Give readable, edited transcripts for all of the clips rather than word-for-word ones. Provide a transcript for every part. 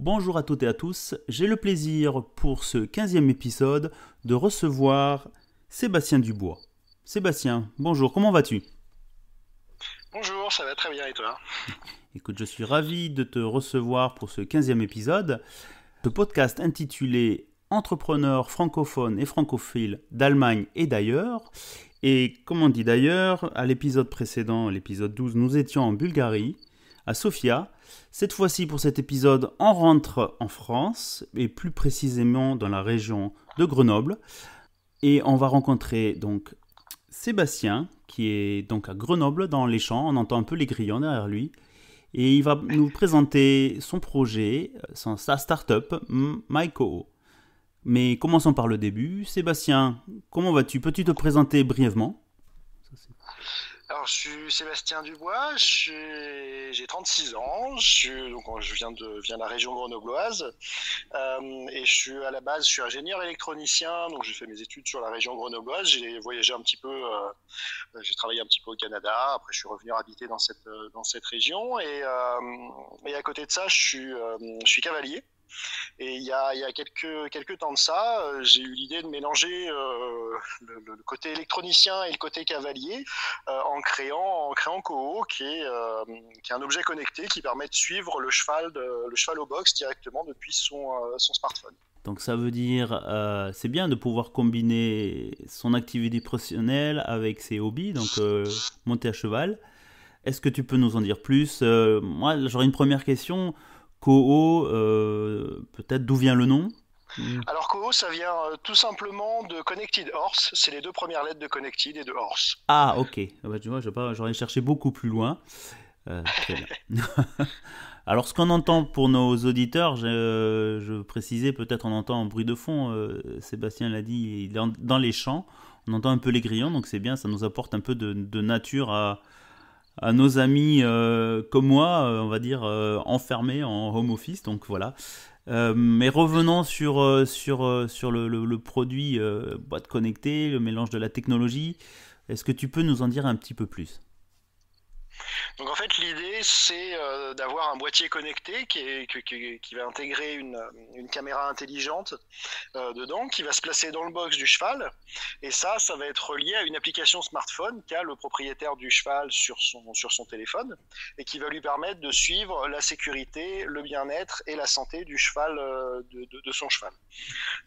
bonjour à toutes et à tous. J'ai le plaisir pour ce 15e épisode de recevoir Sébastien Dubois. Sébastien, bonjour, comment vas-tu? Bonjour, ça va très bien et toi? Écoute, je suis ravi de te recevoir pour ce 15e épisode. Ce podcast intitulé Entrepreneurs francophones et francophiles d'Allemagne et d'ailleurs. Et comme on dit d'ailleurs, à l'épisode précédent, l'épisode 12, nous étions en Bulgarie, à Sofia. Cette fois-ci, pour cet épisode, on rentre en France, et plus précisément dans la région de Grenoble. Et on va rencontrer donc Sébastien, qui est donc à Grenoble, dans les champs. On entend un peu les grillons derrière lui. Et il va nous présenter son projet, sa start-up, MyCoo. Mais commençons par le début. Sébastien, comment vas-tu? Peux-tu te présenter brièvement? Alors, je suis Sébastien Dubois, j'ai 36 ans, je viens de la région grenobloise et à la base, je suis ingénieur électronicien, donc j'ai fait mes études sur la région grenobloise, j'ai voyagé un petit peu, j'ai travaillé un petit peu au Canada, après je suis revenu habiter dans cette région et à côté de ça, je suis cavalier. Et il y a quelques temps de ça, j'ai eu l'idée de mélanger le côté électronicien et le côté cavalier en créant Koho, qui est un objet connecté qui permet de suivre le cheval au box directement depuis son smartphone. Donc ça veut dire, c'est bien de pouvoir combiner son activité professionnelle avec ses hobbies, donc monter à cheval. Est-ce que tu peux nous en dire plus? Moi, j'aurais une première question. Koho, peut-être d'où vient le nom? Alors Koho, ça vient tout simplement de Connected Horse, c'est les deux premières lettres de Connected et de Horse. Ah, ok. Ah bah, tu vois, j'aurais cherché beaucoup plus loin. Très bien. Alors, ce qu'on entend pour nos auditeurs, je précisais, peut-être on entend un bruit de fond. Sébastien l'a dit, il est dans les champs. On entend un peu les grillons, donc c'est bien, ça nous apporte un peu de nature à nos amis comme moi, on va dire, enfermés en home office. Donc voilà. Mais revenons sur le produit boîte connectée, le mélange de la technologie. Est-ce que tu peux nous en dire un petit peu plus? Donc en fait, l'idée, c'est d'avoir un boîtier connecté qui va intégrer une caméra intelligente dedans, qui va se placer dans le box du cheval. Et ça va être relié à une application smartphone qu'a le propriétaire du cheval sur son téléphone et qui va lui permettre de suivre la sécurité, le bien-être et la santé du cheval, de son cheval.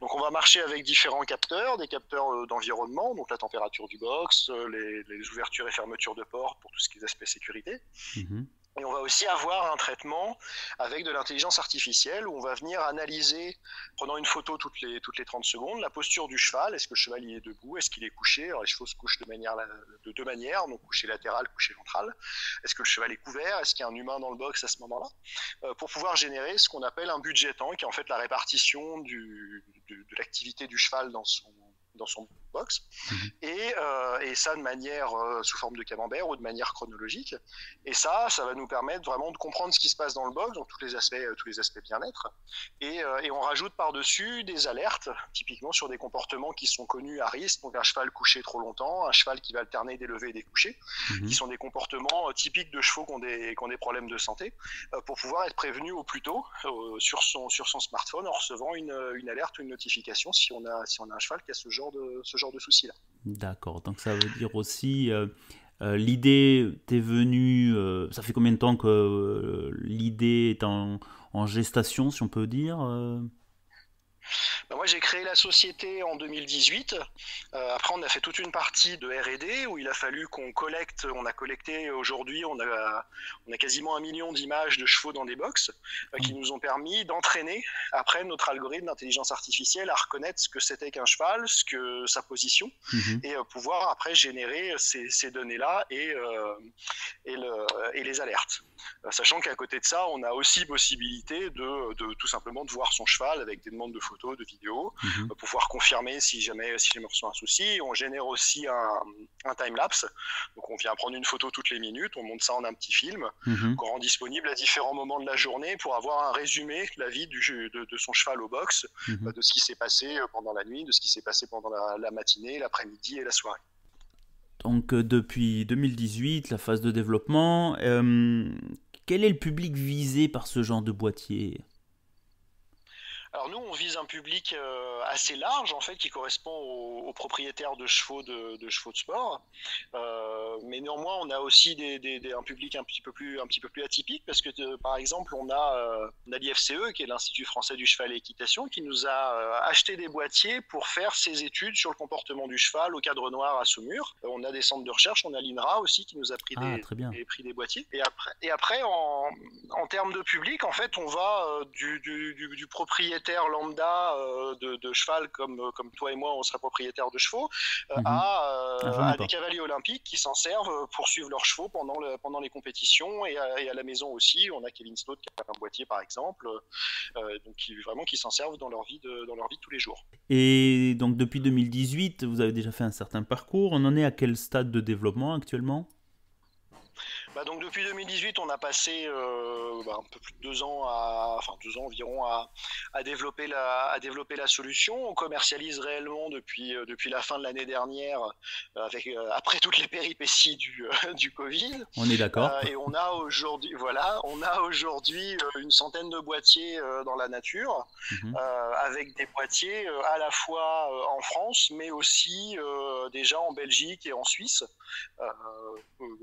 Donc on va marcher avec différents capteurs, des capteurs d'environnement, donc la température du box, les ouvertures et fermetures de portes pour tout ce qui est aspect sécurité. Mhm. Et on va aussi avoir un traitement avec de l'intelligence artificielle où on va venir analyser, prenant une photo toutes les 30 secondes, la posture du cheval. Est-ce que le cheval il est debout? Est-ce qu'il est couché? Alors les chevaux se couchent de deux manières, donc couché latéral, couché ventral. Est-ce que le cheval est couvert? Est-ce qu'il y a un humain dans le box à ce moment-là? Pour pouvoir générer ce qu'on appelle un budget temps, qui est en fait la répartition de l'activité du cheval dans son box, Mhm. et ça de manière sous forme de camembert ou de manière chronologique. Et ça va nous permettre vraiment de comprendre ce qui se passe dans le box, donc tous les aspects bien-être. Et on rajoute par-dessus des alertes, typiquement sur des comportements qui sont connus à risque, donc un cheval couché trop longtemps, un cheval qui va alterner des levées et des couchés, qui Mhm. sont des comportements typiques de chevaux qui ont des problèmes de santé, pour pouvoir être prévenu au plus tôt sur son smartphone en recevant une alerte ou une notification si on a un cheval qui a ce genre de souci-là. D'accord, donc ça veut dire aussi, l'idée t'est venue, ça fait combien de temps que l'idée est en gestation, si on peut dire Ben moi, j'ai créé la société en 2018. Après, on a fait toute une partie de R&D où il a fallu on a collecté aujourd'hui, on a quasiment 1 million d'images de chevaux dans des box qui nous ont permis d'entraîner après notre algorithme d'intelligence artificielle à reconnaître ce que c'était qu'un cheval, sa position, Mhm. et pouvoir après générer ces données-là et les alertes. Sachant qu'à côté de ça, on a aussi possibilité de tout simplement de voir son cheval avec des demandes de photos, de vidéos, Mhm. pouvoir confirmer si jamais on ressent un souci. On génère aussi un time-lapse. Donc on vient prendre une photo toutes les minutes, on monte ça en un petit film Mhm. qu'on rend disponible à différents moments de la journée pour avoir un résumé de la vie de son cheval au box, Mhm. de ce qui s'est passé pendant la nuit, de ce qui s'est passé pendant la matinée, l'après-midi et la soirée. Donc depuis 2018, la phase de développement, quel est le public visé par ce genre de boîtier? Alors nous, on vise un public assez large en fait, qui correspond aux propriétaires de chevaux de chevaux de sport. Mais néanmoins, on a aussi un public un petit peu plus atypique parce que par exemple, on a l'IFCE, qui est l'Institut français du cheval et équitation, qui nous a acheté des boîtiers pour faire ses études sur le comportement du cheval au cadre noir à Saumur. On a des centres de recherche, on a l'INRA aussi qui nous a pris des boîtiers. Et après en termes de public, en fait, on va du propriétaire lambda de cheval comme toi et moi, on serait propriétaire de chevaux, à des cavaliers olympiques qui s'en servent pour suivre leurs chevaux pendant les compétitions et à la maison aussi. On a Kevin Stott qui a un boîtier par exemple, donc qui s'en servent dans leur vie de tous les jours. Et donc depuis 2018, vous avez déjà fait un certain parcours. On en est à quel stade de développement actuellement ? Donc depuis 2018, on a passé un peu plus de 2 ans, 2 ans environ à développer la solution. On commercialise réellement depuis la fin de l'année dernière, après toutes les péripéties du Covid. On est d'accord. Et on a aujourd'hui une centaine de boîtiers dans la nature, avec des boîtiers à la fois en France, mais aussi déjà en Belgique et en Suisse,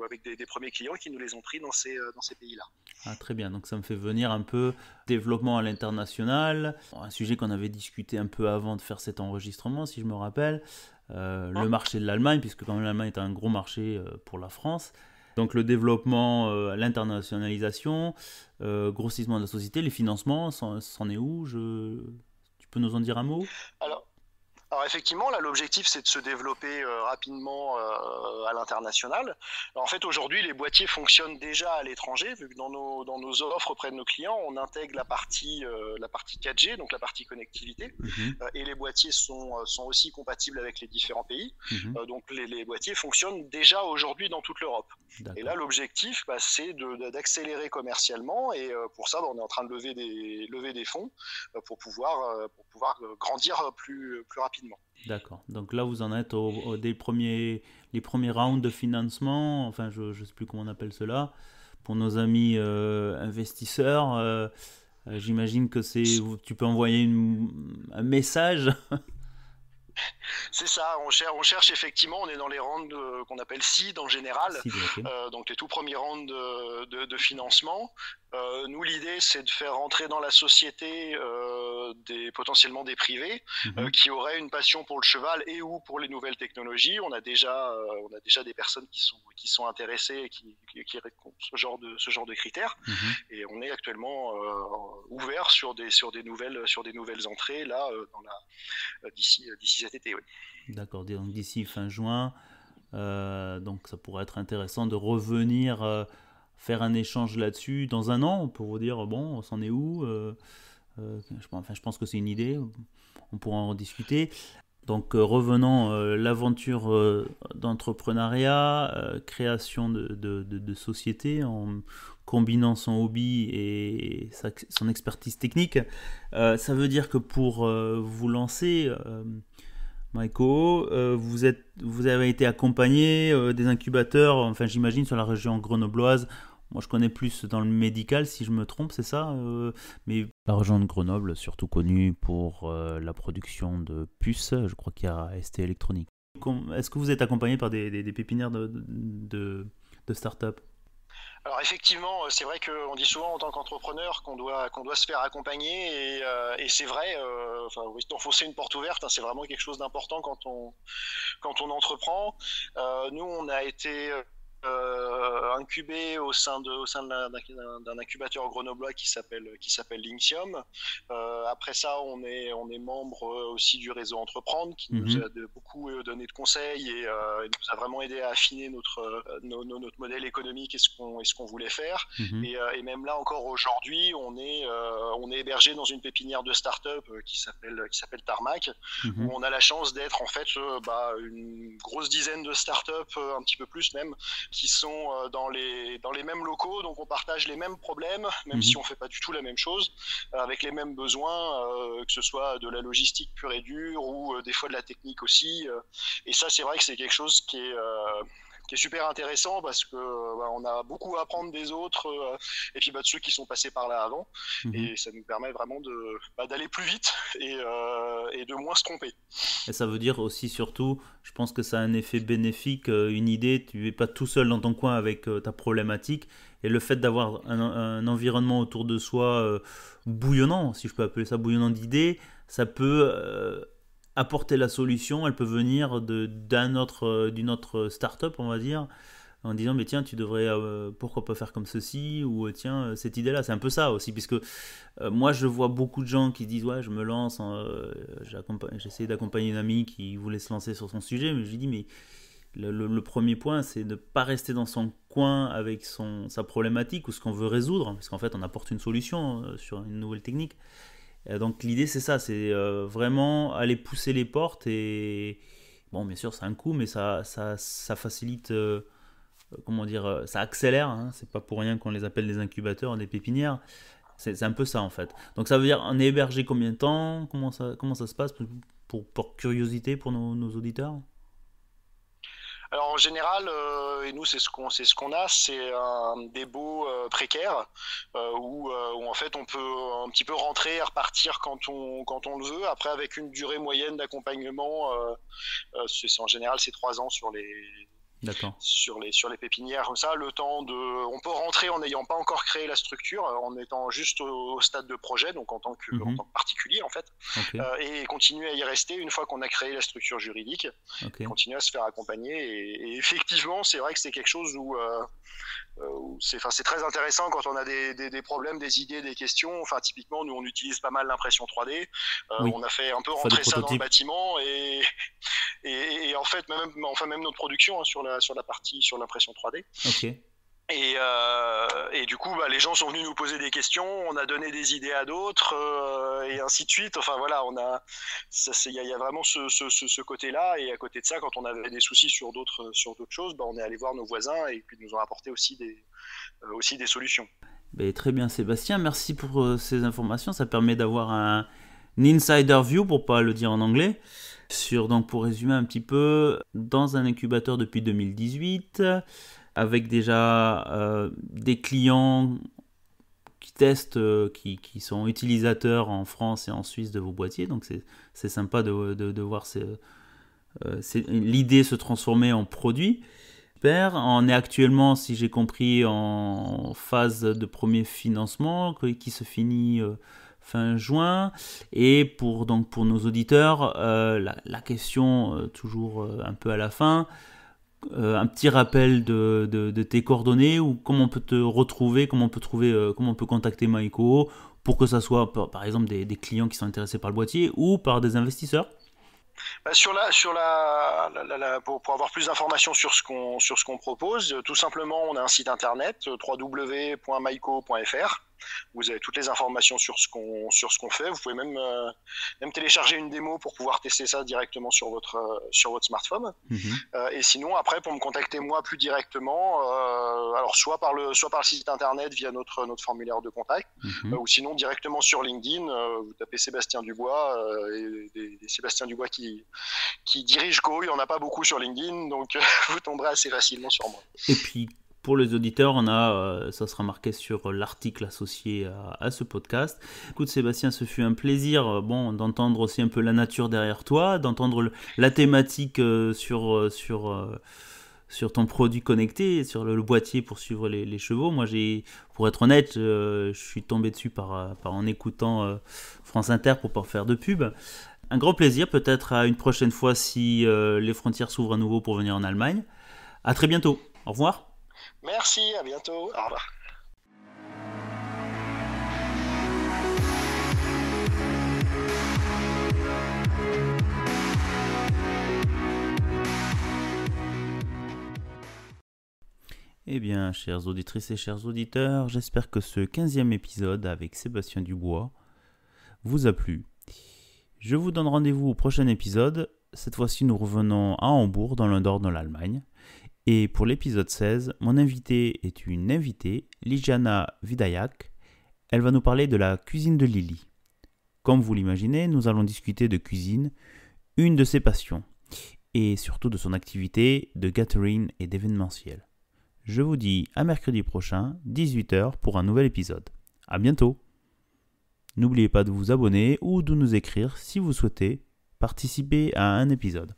avec des premiers clients qui nous les ont pris dans ces pays-là. Ah, très bien, donc ça me fait venir un peu développement à l'international, un sujet qu'on avait discuté un peu avant de faire cet enregistrement, si je me rappelle, le marché de l'Allemagne, puisque quand même l'Allemagne est un gros marché pour la France. Donc le développement, l'internationalisation, grossissement de la société, les financements, c'en est où ? Tu peux nous en dire un mot ? Alors effectivement, là, l'objectif, c'est de se développer rapidement à l'international. Alors, en fait, aujourd'hui, les boîtiers fonctionnent déjà à l'étranger, vu que dans nos offres auprès de nos clients, on intègre la partie 4G, donc la partie connectivité, et les boîtiers sont aussi compatibles avec les différents pays. Donc les boîtiers fonctionnent déjà aujourd'hui dans toute l'Europe. D'accord. Et là, l'objectif, c'est d'accélérer commercialement, et pour ça, on est en train de lever des fonds pour pouvoir grandir plus rapidement. D'accord. Donc là, vous en êtes les premiers rounds de financement, enfin, je ne sais plus comment on appelle cela, pour nos amis investisseurs. J'imagine que tu peux envoyer un message. C'est ça, on cherche effectivement, on est dans les rounds qu'on appelle seed en général, okay. Donc les tout premiers rounds de financement. Nous, l'idée, c'est de faire rentrer dans la société potentiellement des privés qui auraient une passion pour le cheval et ou pour les nouvelles technologies. On a déjà des personnes qui sont intéressées et qui répondent ce genre de critères. Et on est actuellement ouvert sur des nouvelles entrées là d'ici cet été. Oui. D'accord, donc d'ici fin juin, donc ça pourrait être intéressant de revenir faire un échange là-dessus dans un an pour vous dire bon, on s'en est où, je pense que c'est une idée, on pourra en discuter. Donc revenons, l'aventure d'entrepreneuriat, création de société en combinant son hobby et son expertise technique. Ça veut dire que pour vous lancer, Maïko, vous avez été accompagné des incubateurs, enfin j'imagine sur la région grenobloise. Moi je connais plus dans le médical si je me trompe, c'est ça, mais la région de Grenoble, surtout connue pour la production de puces, je crois qu'il y a ST Électronique. Est-ce que vous êtes accompagné par des pépinières de start-up ? Alors effectivement, c'est vrai qu'on dit souvent en tant qu'entrepreneur qu'on doit se faire accompagner et c'est vrai, enfoncer une porte ouverte, c'est vraiment quelque chose d'important quand on entreprend. Nous, on a été incubé au sein d'un incubateur grenoblois qui s'appelle Linxium. Après ça, on est membre aussi du réseau Entreprendre qui nous a beaucoup donné de conseils et nous a vraiment aidé à affiner notre modèle économique et ce qu'on voulait faire. Et même là encore aujourd'hui, on est hébergé dans une pépinière de start-up qui s'appelle Tarmac, où on a la chance d'être en fait une grosse dizaine de start-up, un petit peu plus même, qui sont dans les mêmes locaux, donc on partage les mêmes problèmes, même si on fait pas du tout la même chose, avec les mêmes besoins, que ce soit de la logistique pure et dure ou des fois de la technique aussi. Et ça, c'est vrai que c'est quelque chose qui qui est super intéressant parce que on a beaucoup à apprendre des autres et puis de ceux qui sont passés par là avant. Et ça nous permet vraiment d'aller plus vite et de moins se tromper. Et ça veut dire aussi surtout, je pense que ça a un effet bénéfique, une idée, tu n'es pas tout seul dans ton coin avec ta problématique, et le fait d'avoir un environnement autour de soi bouillonnant, si je peux appeler ça bouillonnant d'idées, ça peut apporter la solution, elle peut venir d'une autre start-up, on va dire, en disant mais tiens tu devrais pourquoi pas faire comme ceci, ou tiens cette idée là, c'est un peu ça aussi, puisque moi je vois beaucoup de gens qui disent ouais je me lance, j'essaie d'accompagner une amie qui voulait se lancer sur son sujet, mais je lui dis mais le premier point c'est de ne pas rester dans son coin avec sa problématique ou ce qu'on veut résoudre, parce qu'en fait on apporte une solution sur une nouvelle technique. Donc l'idée c'est ça, c'est vraiment aller pousser les portes, et bon bien sûr c'est un coût, mais ça facilite comment dire, ça accélère, hein, c'est pas pour rien qu'on les appelle des incubateurs, des pépinières, c'est un peu ça en fait. Donc ça veut dire on est hébergé combien de temps, comment ça se passe pour curiosité pour nos auditeurs? Alors en général, et nous c'est ce qu'on a, c'est des baux précaires où en fait on peut un petit peu rentrer et repartir quand on le veut. Après avec une durée moyenne d'accompagnement, en général c'est 3 ans D'accord. sur les pépinières comme ça, le temps on peut rentrer en n'ayant pas encore créé la structure, en étant juste au stade de projet, donc en tant que particulier en fait, Okay. Et continuer à y rester une fois qu'on a créé la structure juridique, Okay. continuer à se faire accompagner, et effectivement c'est vrai que c'est quelque chose où c'est très intéressant quand on a des problèmes, des idées, des questions. Enfin, typiquement, nous, on utilise pas mal l'impression 3D. Oui. On a fait un peu rentrer ça dans le bâtiment, et en fait, même notre production hein, sur l'impression 3D. Ok. Et du coup, les gens sont venus nous poser des questions, on a donné des idées à d'autres, et ainsi de suite. Enfin voilà, il y a vraiment ce côté-là. Et à côté de ça, quand on avait des soucis sur d'autres choses, on est allé voir nos voisins et puis ils nous ont apporté aussi des solutions. Très bien Sébastien, merci pour ces informations. Ça permet d'avoir un insider view, pour pas le dire en anglais, donc pour résumer un petit peu, dans un incubateur depuis 2018, avec déjà des clients qui testent, qui sont utilisateurs en France et en Suisse de vos boîtiers. Donc c'est sympa de voir l'idée se transformer en produit. On est actuellement, si j'ai compris, en phase de premier financement qui se finit fin juin. Et pour nos auditeurs, la question toujours un peu à la fin, un petit rappel de tes coordonnées, ou comment on peut te retrouver, comment on peut contacter Maïko, pour que ça soit par exemple des clients qui sont intéressés par le boîtier ou par des investisseurs. Pour avoir plus d'informations sur ce qu'on propose, tout simplement, on a un site internet www.maiko.fr. Vous avez toutes les informations sur ce qu'on fait. Vous pouvez même télécharger une démo pour pouvoir tester ça directement sur votre smartphone. Et sinon, après, pour me contacter moi plus directement, alors soit par le site internet via notre formulaire de contact, ou sinon directement sur LinkedIn. Vous tapez Sébastien Dubois, et des Sébastien Dubois qui dirige Go. Il n'y en a pas beaucoup sur LinkedIn, donc vous tomberez assez facilement sur moi. Et puis pour les auditeurs, ça sera marqué sur l'article associé à ce podcast. Écoute Sébastien, ce fut un plaisir d'entendre aussi un peu la nature derrière toi, d'entendre la thématique sur ton produit connecté, sur le boîtier pour suivre les chevaux. Moi, pour être honnête, je suis tombé dessus en écoutant France Inter, pour pas faire de pub. Un grand plaisir, peut-être à une prochaine fois si les frontières s'ouvrent à nouveau pour venir en Allemagne. À très bientôt. Au revoir. Merci, à bientôt. Au revoir. Eh bien, chères auditrices et chers auditeurs, j'espère que ce 15e épisode avec Sébastien Dubois vous a plu. Je vous donne rendez-vous au prochain épisode. Cette fois-ci, nous revenons à Hambourg, dans le nord de l'Allemagne. Et pour l'épisode 16, mon invitée est une invitée, Liljana Vidayak. Elle va nous parler de la cuisine de Lily. Comme vous l'imaginez, nous allons discuter de cuisine, une de ses passions. et surtout de son activité de gathering et d'événementiel. Je vous dis à mercredi prochain, 18h, pour un nouvel épisode. À bientôt. N'oubliez pas de vous abonner ou de nous écrire si vous souhaitez participer à un épisode.